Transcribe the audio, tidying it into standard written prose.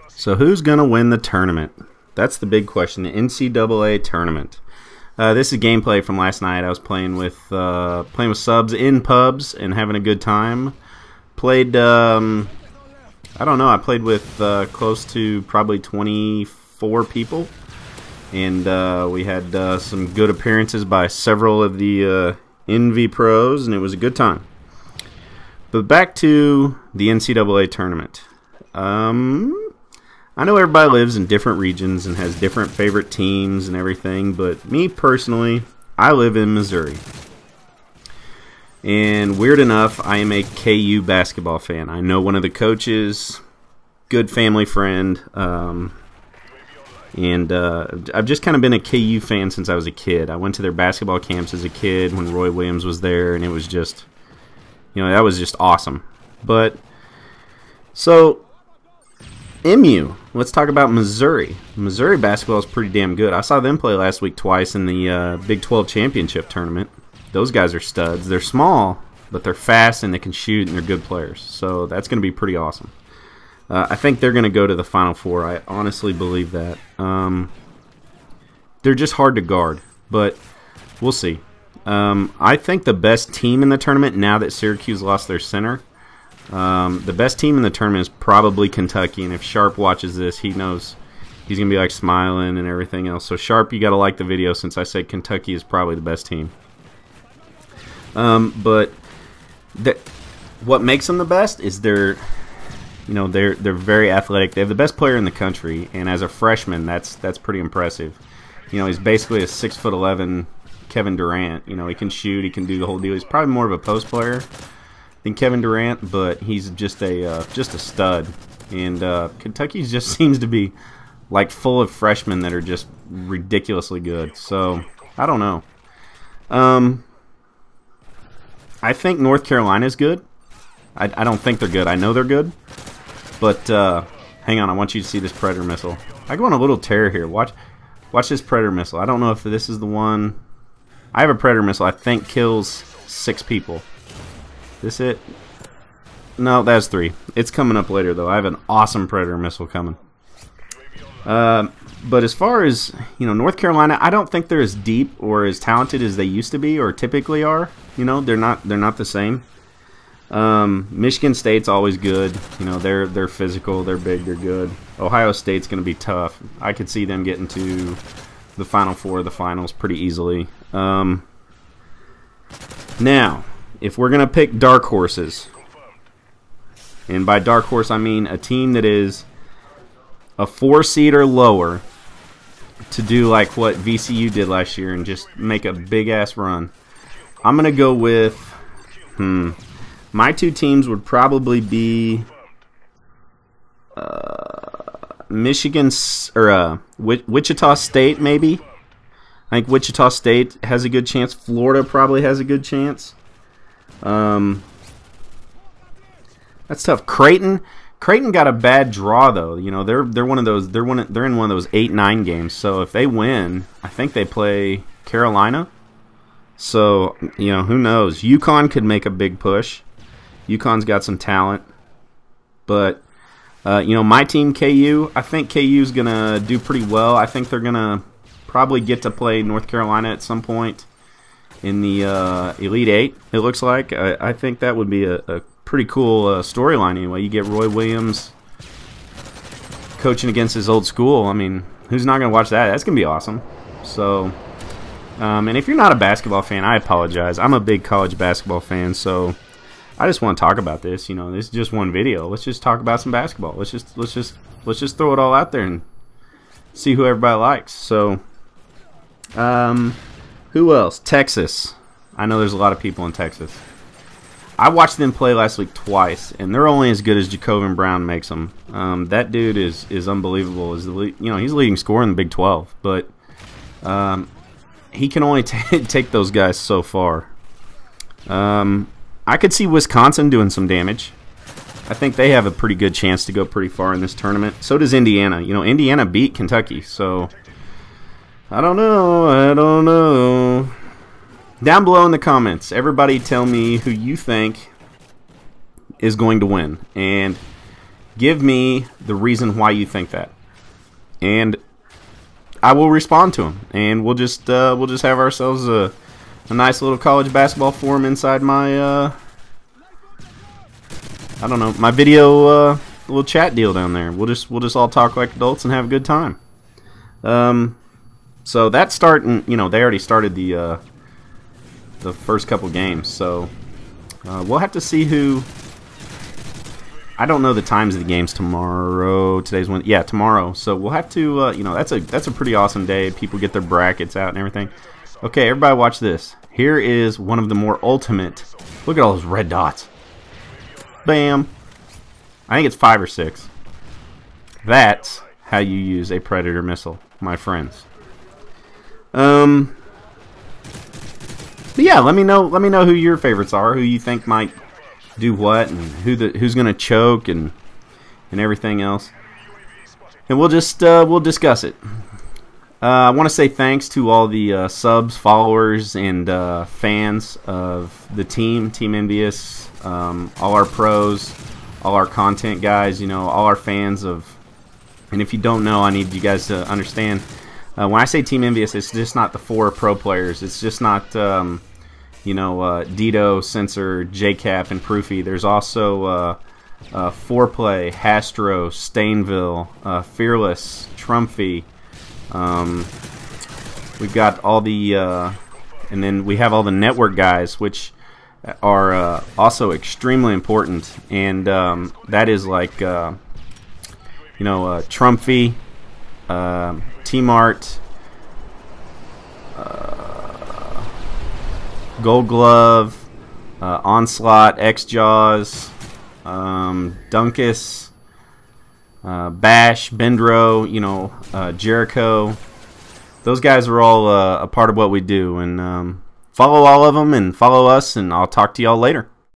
So who's going to win the tournament? That's the big question. The NCAA tournament. This is gameplay from last night. I was playing with subs in pubs and having a good time. Played, I don't know, I played with close to probably 24 people. And we had some good appearances by several of the NV pros, and it was a good time. But back to the NCAA tournament. I know everybody lives in different regions and has different favorite teams and everything, but me personally, I live in Missouri. And weird enough, I am a KU basketball fan. I know one of the coaches, good family friend, and I've just kind of been a KU fan since I was a kid. I went to their basketball camps as a kid when Roy Williams was there, and it was just, that was just awesome. But, so, MU, let's talk about Missouri. Missouri basketball is pretty damn good. I saw them play last week twice in the Big 12 championship tournament. Those guys are studs. They're small, but they're fast and they can shoot and they're good players. So that's going to be pretty awesome. I think they're going to go to the Final Four. I honestly believe that. They're just hard to guard, but we'll see. I think the best team in the tournament, now that Syracuse lost their center, the best team in the tournament is probably Kentucky, and if Sharp watches this, he knows he's going to be like smiling and everything else. So Sharp, you got to like the video since I said Kentucky is probably the best team. But what makes them the best is they're very athletic. They have the best player in the country, and as a freshman, that's pretty impressive. He's basically a 6'11" Kevin Durant. He can shoot, he can do the whole deal. He's probably more of a post player than Kevin Durant, but he's just a stud. And Kentucky just seems to be like full of freshmen that are just ridiculously good. So I don't know. I think North Carolina is good. I don't think they're good. I know they're good. But hang on, I want you to see this Predator missile. I go on a little tear here. Watch this Predator missile. I don't know if this is the one. I have a Predator missile I think kills 6 people. This it? No, that's 3. It's coming up later, though. I have an awesome Predator missile coming. But as far as, North Carolina, I don't think they're as deep or as talented as they used to be or typically are. They're not the same. Michigan State's always good. They're physical, they're big, they're good. Ohio State's going to be tough. I could see them getting to the Final Four, the finals pretty easily. Now, if we're going to pick dark horses, and by dark horse I mean a team that is a 4 seed or lower to do like what VCU did last year and just make a big ass run, I'm going to go with my 2 teams would probably be Michigan or Wichita State, maybe. I think Wichita State has a good chance. Florida probably has a good chance. That's tough. Creighton got a bad draw though. They're one of those. They're in one of those 8-9 games. So if they win, I think they play Carolina. So who knows? UConn could make a big push. UConn's got some talent, but my team KU. I think KU's gonna do pretty well. I think they're gonna probably get to play North Carolina at some point in the Elite 8. It looks like. I think that would be a pretty cool storyline anyway. You get Roy Williams coaching against his old school. I mean, who's not going to watch that? That's going to be awesome. So, and if you're not a basketball fan, I apologize. I'm a big college basketball fan, so I just want to talk about this. This is just one video. Let's just talk about some basketball. Let's just throw it all out there and see who everybody likes. So, who else? Texas. I know there's a lot of people in Texas. I watched them play last week twice, and they're only as good as Jacobin Brown makes them. That dude is unbelievable. He's the leading scorer in the Big 12, but he can only take those guys so far. I could see Wisconsin doing some damage. I think they have a pretty good chance to go pretty far in this tournament. So does Indiana. Indiana beat Kentucky, so I don't know. Down below in the comments, everybody tell me who you think is going to win. And, Give me the reason why you think that, and I will respond to them, and we'll just have ourselves a nice little college basketball forum inside my I don't know, my video little chat deal down there. We'll just all talk like adults and have a good time. So that's starting. You know, they already started the first couple games, so we'll have to see who. I don't know the times of the games tomorrow. Today's one. Yeah, tomorrow. So we'll have to. You know, that's a pretty awesome day. People get their brackets out and everything. Okay, everybody, watch this. Here is one of the more ultimate. Look at all those red dots. Bam. I think it's 5 or 6. That's how you use a Predator missile, my friends. But yeah, let me know who your favorites are, who you think might do what, and who's gonna choke and everything else. And we'll discuss it. I want to say thanks to all the subs, followers, and fans of the Team Envious, all our pros, all our content guys, you know, all our fans of. And if you don't know, I need you guys to understand. When I say Team Envious, it's just not the 4 pro players. It's just not, you know, Dito, Sensor, JCap, and Proofy. There's also Foreplay, Hastro, Stainville, Fearless, Trumpy. We've got all the, and then we have all the network guys, which are also extremely important. And that is like, you know, Trumpy, T-Mart, Gold Glove, Onslaught, X-Jaws, Dunkus, Bash, Bendro, you know, Jericho. Those guys are all a part of what we do. And follow all of them and follow us, and I'll talk to y'all later.